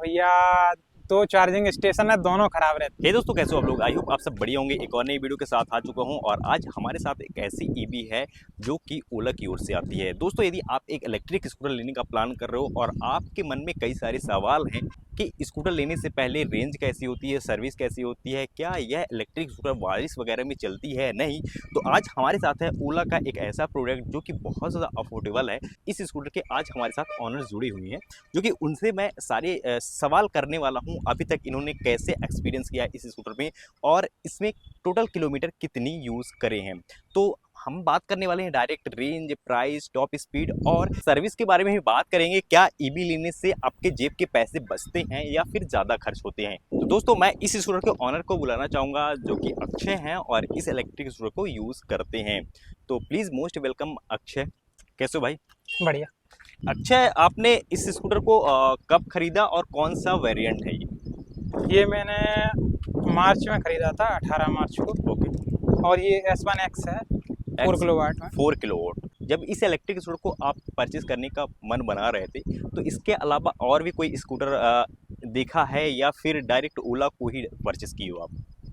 भैया 2 charging station है, दोनों खराब रहते हे दोस्तों, कैसे हो आप लोग? आई होप आप सब बढ़िया होंगे। एक और नई वीडियो के साथ आ चुका हूं और आज हमारे साथ एक ऐसी ईवी है जो कि ओला की ओर से आती है। दोस्तों, यदि आप एक इलेक्ट्रिक स्कूटर लेने का प्लान कर रहे हो और आपके मन में कई सारे सवाल हैं कि स्कूटर लेने से पहले रेंज कैसी होती है, सर्विस कैसी होती है, क्या यह इलेक्ट्रिक स्कूटर बारिश वगैरह में चलती है नहीं, तो आज हमारे साथ है ओला का एक ऐसा प्रोडक्ट जो कि बहुत ज़्यादा अफोर्डेबल है। इस स्कूटर के आज हमारे साथ ऑनर जुड़ी हुई हैं जो कि उनसे मैं सारे सवाल करने वाला हूं। अभी तक इन्होंने कैसे एक्सपीरियंस किया इस स्कूटर में और इसमें टोटल किलोमीटर कितनी यूज़ करे हैं। तो हम बात करने वाले हैं direct range, price, top speed और सर्विस के बारे में भी बात करेंगे। क्या ईवी लेने से आपके जेब के पैसे बचते हैं या फिर ज़्यादा खर्च होते हैं। तो दोस्तों, मैं इस स्कूटर के ऑनर को बुलाना चाहूँगा जो कि अक्षय हैं और इस इलेक्ट्रिक स्कूटर को यूज़ करते हैं। तो प्लीज़ मोस्ट वेलकम अक्षय। कैसे हो भाई? बढ़िया। अक्षय, आपने इस स्कूटर को कब खरीदा और कौन सा वेरिएंट है ये मैंने मार्च में खरीदा था, 18 मार्च को। ओके। और ये S1X है, 4 किलोवाट में। 4 किलोवाट। जब इस इलेक्ट्रिक स्कूटर को आप परचेज करने का मन बना रहे थे तो इसके अलावा और भी कोई स्कूटर देखा है या फिर डायरेक्ट ओला को ही परचेज की हो आप?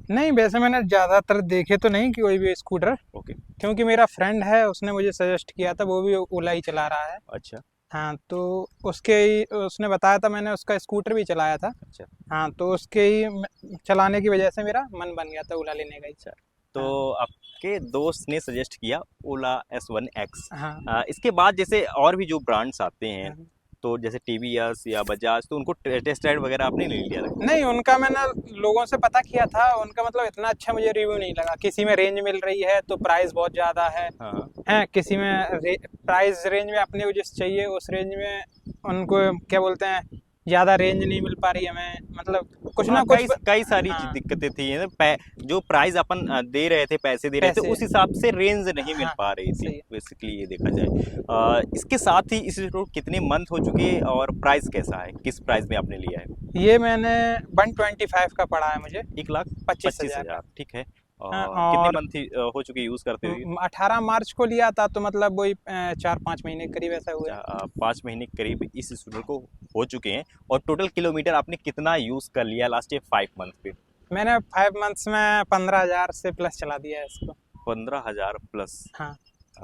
नहीं, वैसे मैंने ज़्यादातर देखे तो नहीं कि कोई भी स्कूटर, ओके। क्योंकि मेरा फ्रेंड है, उसने मुझे सजेस्ट किया था, वो भी ओला ही चला रहा है। अच्छा। हाँ, तो उसने बताया था, मैंने उसका स्कूटर भी चलाया था। अच्छा। हाँ, तो उसके ही चलाने की वजह से मेरा मन बन गया था ओला लेने का। अच्छा, तो आपके दोस्त ने सजेस्ट किया ओला S1X। हाँ। इसके बाद जैसे और भी जो ब्रांड्स आते हैं हाँ। तो जैसे टीवीएस या बजाज, तो उनको टेस्ट राइड वगैरह आपने नहीं लिया था? नहीं, उनका मैंने लोगों से पता किया था, उनका मतलब इतना अच्छा मुझे रिव्यू नहीं लगा। किसी में रेंज मिल रही है तो प्राइस बहुत ज़्यादा है। हाँ। हैं, किसी में प्राइस रेंज में अपने को जिस चाहिए उस रेंज में उनको क्या बोलते हैं, ज़्यादा रेंज नहीं मिल पा रही हमें, मतलब कुछ ना कुछ कई सारी हाँ। दिक्कतें थी है ना। जो प्राइस अपन दे रहे थे, पैसे दे रहे थे, उस हिसाब से रेंज नहीं मिल हाँ, पा रही थी। सही है। बेसिकली ये देखा जाए। इसके साथ ही इस रोड कितने मंथ हो चुके हैं और प्राइस कैसा है, किस प्राइस में आपने लिया है? ये मैंने 125 का पड़ा है मुझे, 1,25,000। ठीक है। कितने और मंथ हो चुके यूज़ करते हुए? 18 मार्च को लिया था, तो मतलब वही 4-5 महीने करीब ऐसा हुआ है। 5 महीने के करीब इस स्कूटर को हो चुके हैं। और टोटल किलोमीटर आपने कितना यूज़ कर लिया लास्ट 5 मंथ पे? मैंने 5 मंथ्स में 15,000 से प्लस चला दिया है इसको। 15,000 प्लस। हाँ।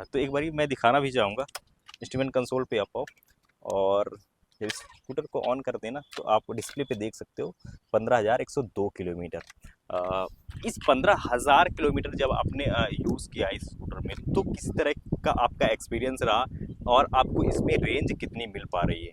तो एक बारी मैं दिखाना भी चाहूँगा। इंस्ट्रूमेंट कंसोल पे आप आओ और जब स्कूटर को ऑन कर देना तो आप डिस्प्ले पे देख सकते हो 15,102 किलोमीटर। इस 15,000 किलोमीटर जब आपने यूज़ किया इस स्कूटर में, तो किस तरह का आपका एक्सपीरियंस रहा और आपको इसमें रेंज कितनी मिल पा रही है?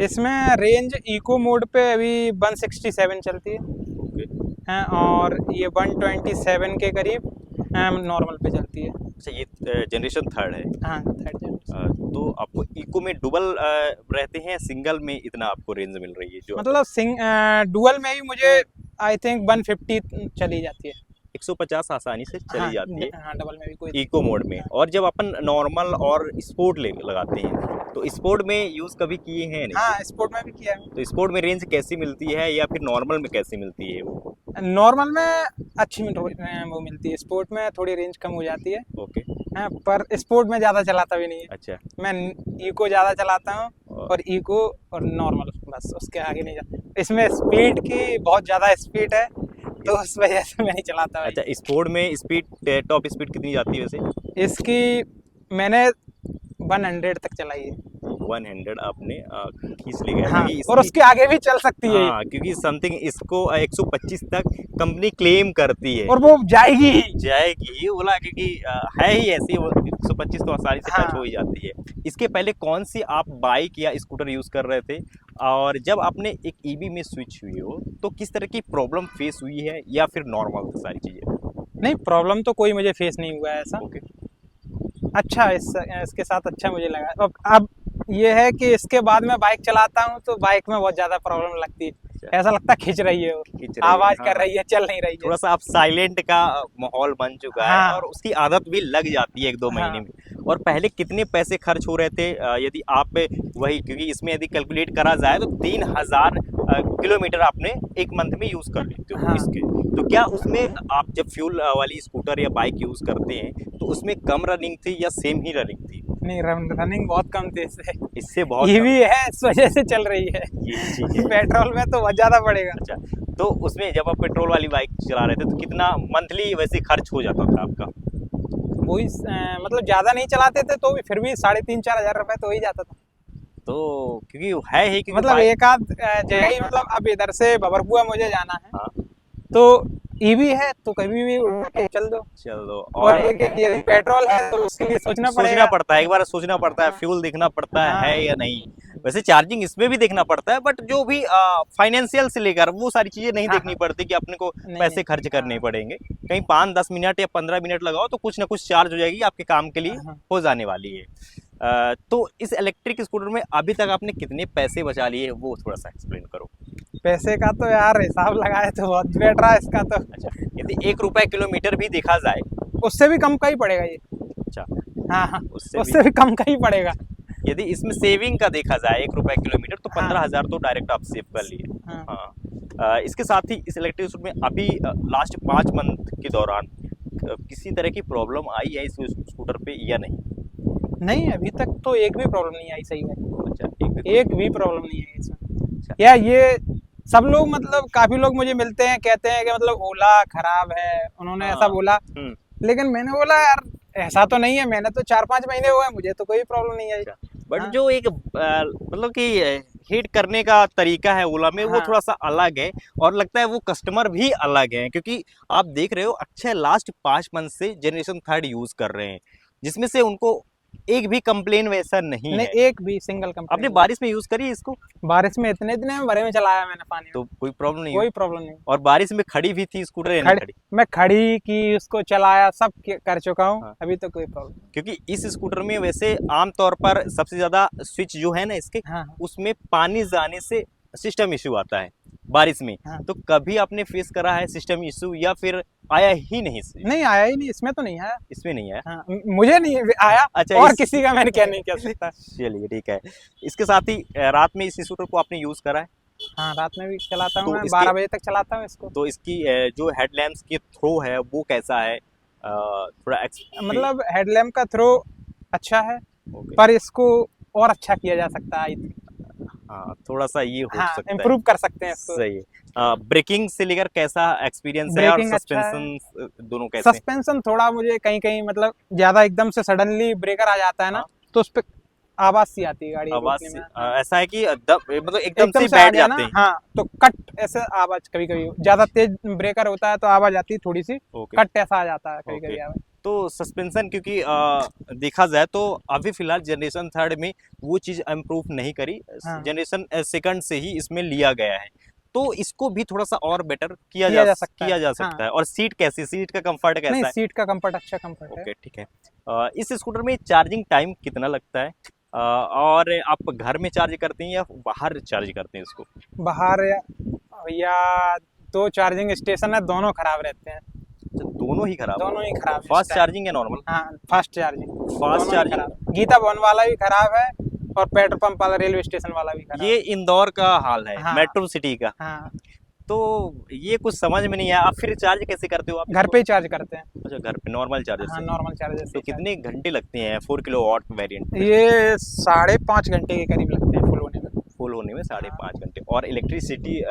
इसमें रेंज इको मोड पे अभी 167 चलती है। ओके। हैं, और ये 127 के करीब नॉर्मल पे चलती है। अच्छा, ये जनरेशन 3 है। हाँ, 3rd जनरेशन। तो आपको इको में डुबल रहते हैं, सिंगल में इतना आपको रेंज मिल रही है जो मतलब डुअल में ही मुझे आई थिंक 150 चली जाती है। 150 आसानी से चली जाती है हाँ, डबल में भी कोई इको मोड में। हाँ। और जब अपन नॉर्मल और स्पोर्ट लगाते हैं तो स्पोर्ट में यूज़ कभी किए हैं नहीं? हाँ, स्पोर्ट में भी किया है। तो स्पोर्ट में रेंज कैसी मिलती है या फिर नॉर्मल में कैसी मिलती है वो? नॉर्मल में अच्छी वो मिलती है, स्पोर्ट में थोड़ी रेंज कम हो जाती है। ओके। हाँ, पर स्पोर्ट में ज़्यादा चलाता भी नहीं है। अच्छा। मैं इको ज़्यादा चलाता हूँ और इको और नॉर्मल, बस उसके आगे नहीं जाता। इसमें स्पीड की बहुत ज़्यादा स्पीड है, तो उस वजह से मैं नहीं चलाता भाई। अच्छा, स्पोर्ट में स्पीड, टॉप स्पीड कितनी जाती है वैसे? इसकी मैंने 100 तक चलाई है। 100 आपने खींच ली गया। हाँ, क्योंकि और उसके आगे भी चल सकती है। हाँ, क्योंकि समथिंग इसको 125 तक कंपनी क्लेम करती है। और वो जाएगी ही। जाएगी बोला, क्योंकि है ही ऐसी, वो 125 तो आसानी से हाँ। टच हो ही जाती है। इसके पहले कौन सी आप बाइक या स्कूटर यूज़ कर रहे थे और जब आपने एक ईवी में स्विच हुई हो तो किस तरह की प्रॉब्लम फेस हुई है या फिर नॉर्मल सारी चीज़ें? नहीं, प्रॉब्लम तो कोई मुझे फेस नहीं हुआ है ऐसा। ओके। अच्छा, इसके साथ अच्छा मुझे लगा। अब ये है कि इसके बाद मैं बाइक चलाता हूँ तो बाइक में बहुत ज़्यादा प्रॉब्लम लगती है। ऐसा लगता है खींच रही है, वो आवाज़ कर रही है, चल नहीं रही है। थोड़ा सा आप साइलेंट का माहौल बन चुका है। हाँ। और उसकी आदत भी लग जाती है 1-2 महीने हाँ। में। और पहले कितने पैसे खर्च हो रहे थे यदि आप वही, क्योंकि इसमें यदि कैलकुलेट करा जाए तो 3,000 किलोमीटर आपने एक मंथ में यूज़ कर लेते हो। हाँ। इसके तो क्या उसमें आप जब फ्यूल वाली स्कूटर या बाइक यूज़ करते हैं तो उसमें कम रनिंग थी या सेम ही रनिंग थी? नहीं, रनिंग बहुत कम थी इससे। इससे बहुत ईवी है इस वजह से चल रही है। ये चीज है। पेट्रोल में तो बहुत ज्यादा पड़ेगा। अच्छा, तो उसमें जब आप पेट्रोल वाली बाइक चला रहे थे तो कितना मंथली वैसे खर्च हो जाता था आपका? वही मतलब ज्यादा नहीं चलाते थे तो भी फिर भी 3,500-4 हजार रुपए तो हो ही जाता था। तो क्योंकि है ही, क्योंकि मतलब एक आध जगह ही, मतलब अब इधर से भबरपुआ मुझे जाना है, हाँ, तो ईवी है तो कभी भी उठ के चल दो। चल दो। और एक ये पेट्रोल है तो उसके लिए सोचना पड़ेगा। पड़ता है, एक बार सोचना पड़ता है, हाँ। फ्यूल देखना पड़ता हाँ। है या नहीं। वैसे चार्जिंग इसमें भी देखना पड़ता है, बट जो भी फाइनेंशियल से लेकर वो सारी चीजें नहीं हाँ, देखनी पड़ती कि अपने को नहीं, पैसे नहीं, खर्च करने हाँ। पड़ेंगे। कहीं 5-10 मिनट या 15 मिनट लगाओ तो कुछ ना कुछ चार्ज हो जाएगी, आपके काम के लिए हाँ। हो जाने वाली है। तो इस इलेक्ट्रिक स्कूटर में अभी तक आपने कितने पैसे बचा लिए वो थोड़ा सा एक्सप्लेन करो। पैसे का तो यार हिसाब लगाए तो बहुत बैठ रहा है इसका तो। अच्छा, यदि 1 रुपए किलोमीटर भी देखा जाए, उससे भी कम का ही पड़ेगा ये। अच्छा, हाँ हाँ, उससे उससे भी कम का ही पड़ेगा। यदि इसमें सेविंग का देखा जाए 1 रुपए किलोमीटर, तो हाँ। 15,000 तो डायरेक्ट आप सेव कर लिए। हाँ। हाँ। इसके साथ ही इस इलेक्ट्रिक स्कूटर में अभी लास्ट 5 मंथ के दौरान किसी तरह की प्रॉब्लम आई है इस स्कूटर पे या नहीं? नहीं, अभी तक तो एक भी प्रॉब्लम नहीं आई, सही है। अच्छा, एक भी प्रॉब्लम नहीं है इसमें। अच्छा। या ये सब लोग, मतलब काफी लोग मुझे मिलते हैं, कहते हैं कि मतलब ओला खराब है, उन्होंने ऐसा हाँ। बोला। लेकिन मैंने बोला यार ऐसा तो नहीं है, मैंने तो 4-5 महीने हुए, मुझे तो कोई प्रॉब्लम नहीं आई। बट हाँ। जो एक मतलब कि हीट करने का तरीका है ओला में, वो हाँ। थोड़ा सा अलग है, और लगता है वो कस्टमर भी अलग है, क्योंकि आप देख रहे हो अच्छे लास्ट 5 मंथ से जनरेशन 3 यूज कर रहे हैं, जिसमें से उनको एक भी कंप्लेन वैसा नहीं नहीं, है। एक भी सिंगल आपने कंप्लेंट। बारिश में यूज करी इसको? बारिश में इतने दिन में भरे में चलाया मैंने पानी में, तो कोई प्रॉब्लम नहीं हुई? कोई प्रॉब्लम नहीं। और बारिश में खड़ी भी थी स्कूटर या नहीं खड़ी? मैं खड़ी की, उसको चलाया, सब कर चुका हूँ। हाँ। अभी तो कोई प्रॉब्लम। क्योंकि इस स्कूटर में वैसे आमतौर पर सबसे ज्यादा स्विच जो है ना इसके, हाँ। उसमें पानी जाने से सिस्टम इशू आता है बारिश में। हाँ। तो कभी आपने फेस करा है सिस्टम इशू, या फिर आया ही नहीं? नहीं आया ही नहीं, इसमें तो नहीं आया। इसमें नहीं आया। हाँ, मुझे नहीं आया। अच्छा, और किसी का मैंने क्या नहीं कह सकता। चलिए ठीक है। इसके साथ ही रात में इस स्कूटर को आपने यूज करा है? हाँ, रात में भी चलाता हूँ तो मैं, इसके- 12 बजे तक चलाता हूँ इसको। तो इसकी जो हेडलैम्प्स की थ्रो है वो कैसा है? थोड़ा मतलब हेडलैम्प का थ्रो अच्छा है, ओके। पर इसको और अच्छा किया जा सकता है। हाँ, थोड़ा सा ये हो हाँ, सकता है। इम्प्रूव कर सकते हैं इसको। सही है। ब्रेकिंग से लेकर कैसा एक्सपीरियंस है, और ब्रेकिंग अच्छा है। सस्पेंशन दोनों कैसे? सस्पेंशन थोड़ा मुझे कहीं कहीं, मतलब ज्यादा एकदम से सडनली ब्रेकर आ जाता है ना, हाँ। तो उस पे आवाज सी आती है गाड़ी आवाज रोकने से में। ऐसा है कि मतलब एकदम से से आ बैठ गया जाते ना, हैं। हाँ, तो कट ऐसे आवाज, कभी कभी ज्यादा तेज ब्रेकर होता है तो आवाज आती है थोड़ी सी, ओके। कट ऐसा आ जाता है कभी ओके। कभी आवाज। तो सस्पेंशन, क्योंकि देखा जाए तो अभी फिलहाल जनरेशन 3 में वो चीज इम्प्रूव नहीं करी, हाँ। जनरेशन 2 से ही इसमें लिया गया है। तो इसको भी थोड़ा सा और बेटर किया जा सकता हाँ। है। और सीट कैसी, सीट का कंफर्ट नहीं, कैसा है? सीट का कंफर्ट अच्छा कंफर्ट है। ओके, ठीक है। इस स्कूटर में चार्जिंग टाइम कितना लगता है? और आप घर में चार्ज करते हैं या बाहर चार्ज करते हैं इसको? बाहर या 2 चार्जिंग स्टेशन है, दोनों खराब रहते हैं। अच्छा, दोनों ही खराब? दोनों ही खराब है फास्ट इस चार्जिंग या नॉर्मल? हाँ, fast charging. Fast charging. Geeta Bhavan वाला भी खराब है, और पेट्रोल पंप वाला, रेलवे स्टेशन वाला भी खराब ये इंदौर का हाल है, हाँ। मेट्रो सिटी का। हाँ। तो ये कुछ समझ में नहीं आया, आप फिर चार्ज कैसे करते हो आप घर पे ही चार्ज करते हैं। अच्छा, घर पे नॉर्मल चार्जर हाँ, से। नॉर्मल चार्जर तो से। कितने घंटे लगते हैं 4 किलोवाट वेरिएंट? ये 5.5 घंटे के करीब लगते हैं फुल होने में। फुल होने में 5.5 घंटे। और इलेक्ट्रिसिटी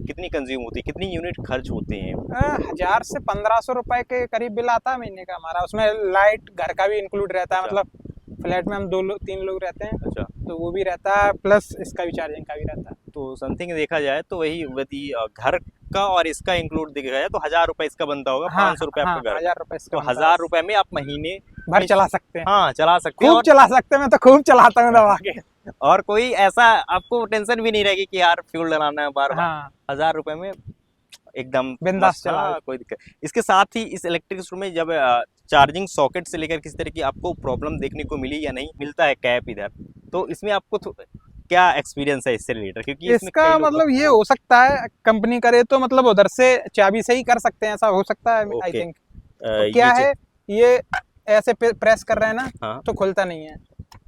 कितनी कंज्यूम होती है, कितनी यूनिट खर्च होते हैं? 1000 से 1500 रुपए के करीब बिल आता है महीने का हमारा। उसमें लाइट घर का भी इंक्लूड रहता है। अच्छा। मतलब फ्लैट में हम 3 लोग रहते हैं, अच्छा, तो वो भी रहता है, प्लस इसका भी चार्जिंग का भी रहता है। तो समथिंग देखा जाए तो वही यदि घर का और इसका इंक्लूड देखा जाए तो 1000 रुपए इसका बनता होगा। हाँ, 500 रुपए हाँ, आपका घर। 1000 रुपए इसका तो बनता है। 1000 रुपए में आप महीने भर चला सकते हैं। हाँ चला सकते हैं। खूब चला सकते हैं, मैं तो खूब चलाता हूँ दबा के। और कोई ऐसा आपको टेंशन भी नहीं रहेगी कि यार फ्यूल डलाना है बार बार। हाँ, 1000 रुपए में एकदम बिंदास मस्त, चला। हाँ, कोई दिक्कत। इसके साथ ही इस इलेक्ट्रिक स्कूटर में जब चार्जिंग सॉकेट से लेकर किस तरह की आपको प्रॉब्लम देखने को मिली या नहीं मिलता है कैप इधर, तो इसमें आपको क्या एक्सपीरियंस है इससे रिलेटेड? क्योंकि इसमें इसका कई लोग- मतलब ये हो सकता है कंपनी करे तो मतलब उधर से चाबी से ही कर सकते हैं, ऐसा हो सकता है। आई ओके। थिंक तो क्या ये है, ये ऐसे प्रेस कर रहे हैं ना, हाँ। तो खुलता नहीं है।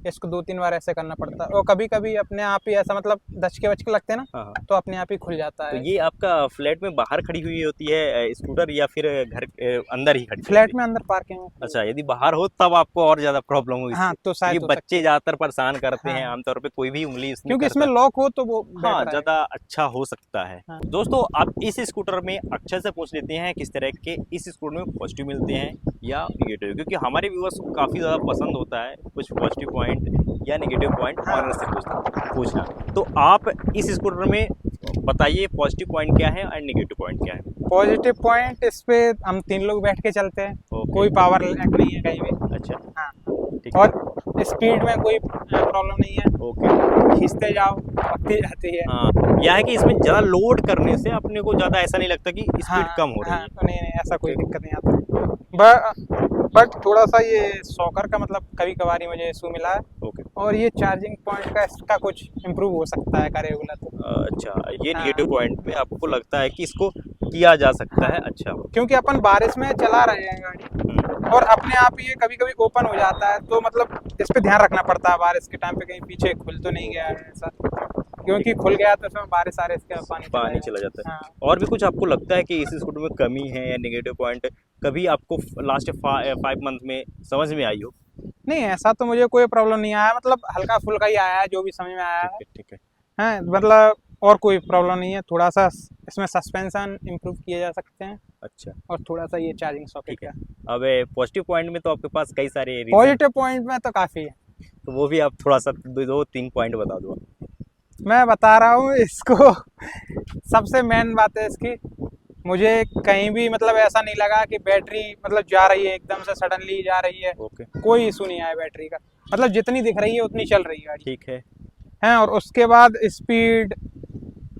इसको 2-3 बार ऐसे करना पड़ता है, और कभी कभी अपने आप ही ऐसा मतलब दचके वचके लगते हैं ना, हाँ हाँ। तो अपने आप ही खुल जाता तो है। ये आपका फ्लैट में बाहर खड़ी हुई होती है स्कूटर, या फिर घर अंदर ही खड़ी फ्लैट होती है? में अंदर पार्किंग में। अच्छा, यदि बाहर हो तब आपको और ज्यादा प्रॉब्लम होगी हाँ, इससे, तो शायद क्योंकि हो सकती बच्चे है। ज्यादातर परेशान करते हैं, हाँ, आमतौर पे कोई भी उंगली इसमें क्योंकि इसमें करता लॉक हो तो वो हाँ बेटर है। ज़्यादा अच्छा हो सकता है। हाँ। दोस्तों आप इस स्कूटर में अक्षर से पूछ लेते हैं किस तरह के इस स्कूटर में पॉजिटिव मिलते हैं या निगेटिव, क्योंकि हमारे व्यूअर्स को काफ़ी ज़्यादा पसंद होता है कुछ पॉजिटिव पॉइंट या निगेटिव पॉइंट हाँ। ऑनर से पूछना। तो आप इस स्कूटर में बताइए पॉजिटिव पॉइंट क्या है और निगेटिव पॉइंट क्या है। पॉजिटिव पॉइंट इस पे हम 3 लोग बैठ के चलते हैं, ओके। कोई पावर लैग नहीं है कहीं भी। अच्छा हाँ, ठीक है। और स्पीड में कोई प्रॉब्लम नहीं है, ओके। खींचते जाओ पकती जाती है। हाँ, यह है कि इसमें ज़्यादा लोड करने से अपने को ज़्यादा ऐसा नहीं लगता कि स्पीड हाँ, कम हो रही हाँ, है। नहीं, नहीं, ऐसा कोई ओके। दिक्कत नहीं आता। बट थोड़ा सा ये शॉकर का मतलब कभी कभार ही मुझे इशू मिला है, ओके। और ये चार्जिंग पॉइंट का इसका कुछ इम्प्रूव हो सकता है करे बोला तो। अच्छा, ये हाँ। निगेटिव पॉइंट में आपको लगता है कि इसको किया जा सकता हाँ, है। अच्छा। क्योंकि अपन बारिश में चला रहे हैं गाड़ी, और अपने आप ये कभी कभी ओपन हो जाता है, तो मतलब इस पे ध्यान रखना पड़ता है बारिश के टाइम पे कहीं पीछे खुल तो नहीं गया है ऐसा, क्योंकि खुल गया तो उसमें बारिश आ रही है, इसके पानी चला जाता है। हाँ। और भी कुछ आपको लगता है कि इस स्कूटर में कमी है या नेगेटिव पॉइंट कभी आपको लास्ट 5 मंथ में समझ में आई हो? नहीं, ऐसा तो मुझे कोई प्रॉब्लम नहीं आया, मतलब हल्का फुल्का ही आया है जो भी समझ में आया है। ठीक है। हैं, मतलब और कोई प्रॉब्लम नहीं है, थोड़ा सा इसमें सस्पेंशन इम्प्रूव किए जा सकते हैं, अच्छा और थोड़ा सा ये चार्जिंग सॉकेट ठीक है। का। अब पॉजिटिव पॉइंट में तो आपके पास कई सारे रीजन, पॉजिटिव पॉइंट में तो काफ़ी है। तो वो भी आप थोड़ा सा 2-3 पॉइंट बता दो। मैं बता रहा हूँ इसको। सबसे मेन बात है इसकी, मुझे कहीं भी मतलब ऐसा नहीं लगा कि बैटरी मतलब जा रही है एकदम से सडनली जा रही है, ओके कोई इशू नहीं आया बैटरी का, मतलब जितनी दिख रही है उतनी चल रही है गाड़ी। ठीक है। हैं, और उसके बाद स्पीड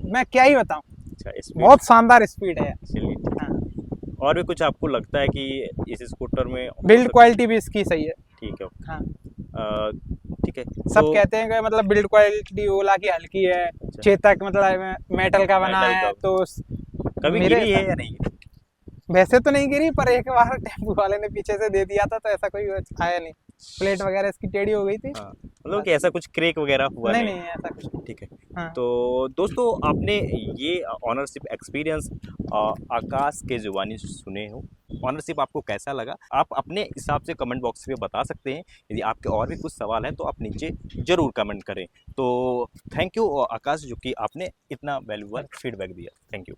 मैं क्या ही बताऊं, अच्छा स्पीड, बहुत शानदार स्पीड है। चलिए ठीक हाँ, है। और भी कुछ आपको लगता है कि इस स्कूटर में हो बिल्ड सकता- क्वालिटी भी इसकी सही है। ठीक है। हाँ, ठीक है। सब तो कहते हैं कि मतलब बिल्ड क्वालिटी ओला की हल्की है, चेतक मतलब मेटल का बना मेटल है, का। तो कभी मेरे गिरी है या नहीं गिरी? वैसे तो नहीं गिरी, पर एक बार टेम्पो वाले ने पीछे से दे दिया था, तो ऐसा कोई आया नहीं, प्लेट वगैरह इसकी टेढ़ी हो गई थी। हाँ, मतलब कि ऐसा कुछ क्रेक वगैरह हुआ नहीं, नहीं? नहीं, ऐसा कुछ नहीं। ठीक है। हाँ। तो दोस्तों आपने ये ऑनरशिप एक्सपीरियंस आकाश के जुबानी सुने हो, ऑनरशिप आपको कैसा लगा आप अपने हिसाब से कमेंट बॉक्स में बता सकते हैं। यदि आपके और भी कुछ सवाल हैं तो आप नीचे ज़रूर कमेंट करें। तो थैंक यू आकाश, जो कि आपने इतना वैल्यूबल फीडबैक दिया। Thank you.